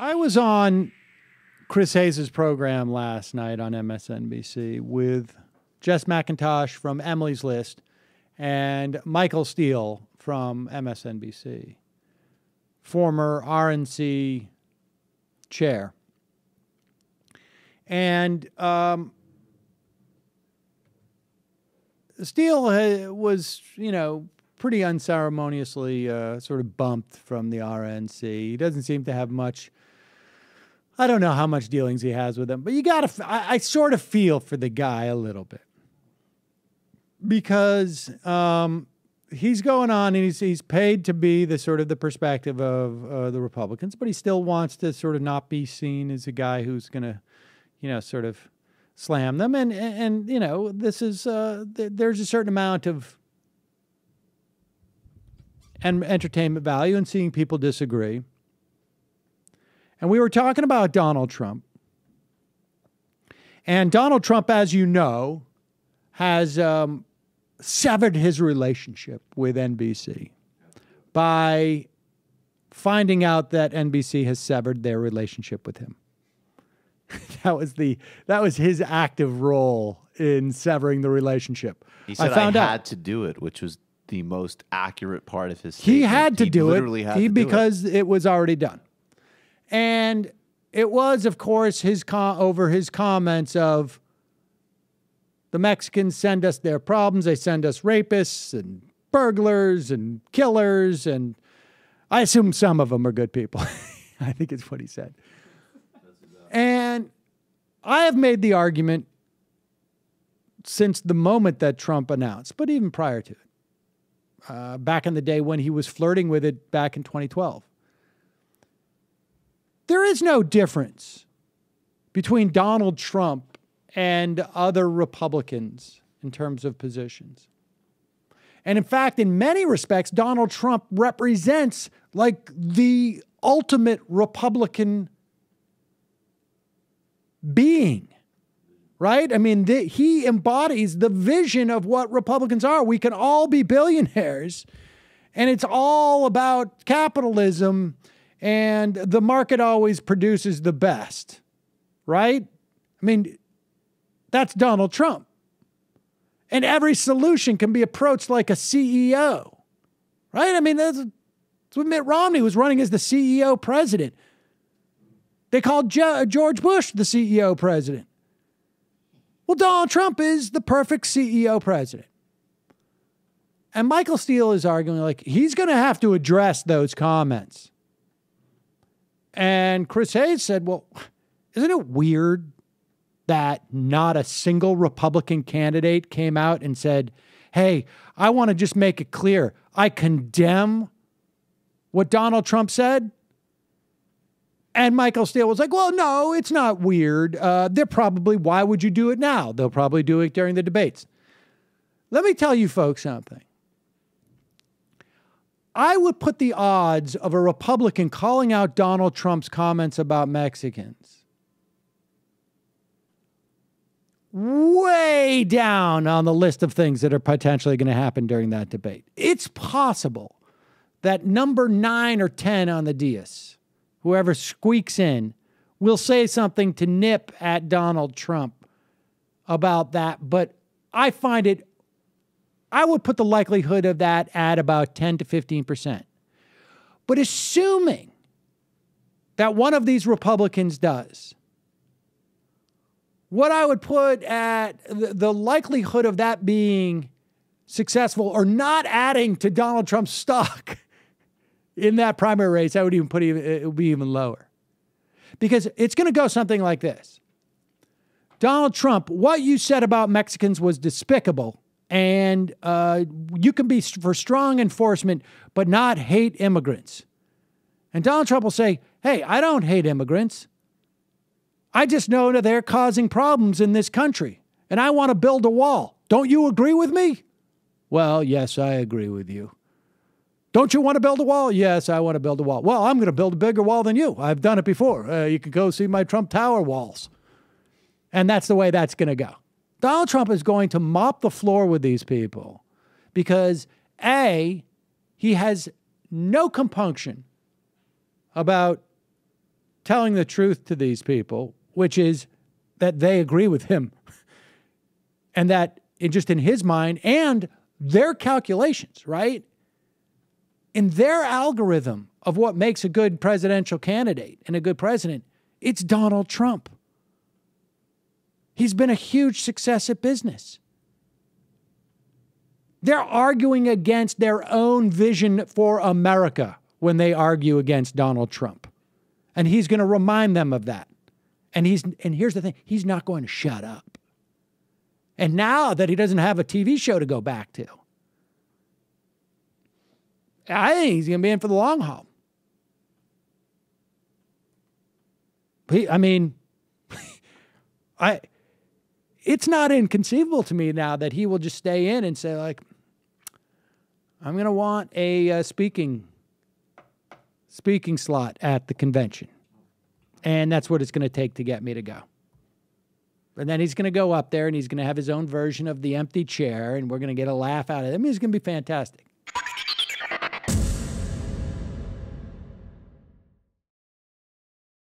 I was on Chris Hayes' program last night on MSNBC with Jess McIntosh from Emily's List and Michael Steele from MSNBC, former RNC chair. And Steele was, pretty unceremoniously sort of bumped from the RNC. He doesn't seem to have much. I don't know how much dealings he has with them, but I sort of feel for the guy a little bit because he's going on and he's paid to be the sort of the perspective of the Republicans, but he still wants to sort of not be seen as a guy who's going to, sort of slam them. And this is there's a certain amount of entertainment value in seeing people disagree. And we were talking about Donald Trump. And Donald Trump, as you know, has severed his relationship with NBC by finding out that NBC has severed their relationship with him. That was his active role in severing the relationship. He said I had to do it, which was the most accurate part of his statement. He had to do it because it was already done. And it was, of course, over his comments of the Mexicans send us their problems. They send us rapists and burglars and killers. And I assume some of them are good people. I think it's what he said. And I have made the argument since the moment that Trump announced, but even prior to it, back in the day when he was flirting with it back in 2012. There is no difference between Donald Trump and other Republicans in terms of positions. And in fact, in many respects, Donald Trump represents like the ultimate Republican being, right? I mean, he embodies the vision of what Republicans are. We can all be billionaires, and it's all about capitalism, and the market always produces the best, right? I mean, that's Donald Trump. And every solution can be approached like a CEO, right? I mean, that's what Mitt Romney was running as the CEO president. They called George Bush the CEO president. Well, Donald Trump is the perfect CEO president. And Michael Steele is arguing like he's going to have to address those comments. And Chris Hayes said, well, isn't it weird that not a single Republican candidate came out and said, hey, I want to just make it clear, I condemn what Donald Trump said? And Michael Steele was like, well, no, it's not weird. Why would you do it now? They'll probably do it during the debates. Let me tell you folks something. I would put the odds of a Republican calling out Donald Trump's comments about Mexicans way down on the list of things that are potentially going to happen during that debate. It's possible that number 9 or 10 on the dais, whoever squeaks in, will say something to nip at Donald Trump about that. But I would put the likelihood of that at about 10 to 15%. But assuming that one of these Republicans does, what I would put at the likelihood of that being successful or not adding to Donald Trump's stock in that primary race, I would even it would be even lower. Because it's going to go something like this. Donald Trump, what you said about Mexicans was despicable, and you can be for strong enforcement, but not hate immigrants. And Donald Trump will say, hey, I don't hate immigrants. I just know that they're causing problems in this country, and I want to build a wall. Don't you agree with me? Well, yes, I agree with you. Don't you want to build a wall? Yes, I want to build a wall. Well, I'm going to build a bigger wall than you. I've done it before. You can go see my Trump Tower walls. And that's the way that's going to go. Donald Trump is going to mop the floor with these people because, A, he has no compunction about telling the truth to these people, which is that they agree with him. And that just in his mind and their calculations, right? In their algorithm of what makes a good presidential candidate and a good president, it's Donald Trump. He's been a huge success at business. They're arguing against their own vision for America when they argue against Donald Trump. And he's going to remind them of that. And here's the thing, he's not going to shut up. And now that he doesn't have a TV show to go back to, I think he's going to be in for the long haul. It's not inconceivable to me now that he will just stay in and say, like, I'm going to want a speaking slot at the convention. And that's what it's going to take to get me to go. And then he's going to go up there and he's going to have his own version of the empty chair and we're going to get a laugh out of it. I mean, it's going to be fantastic.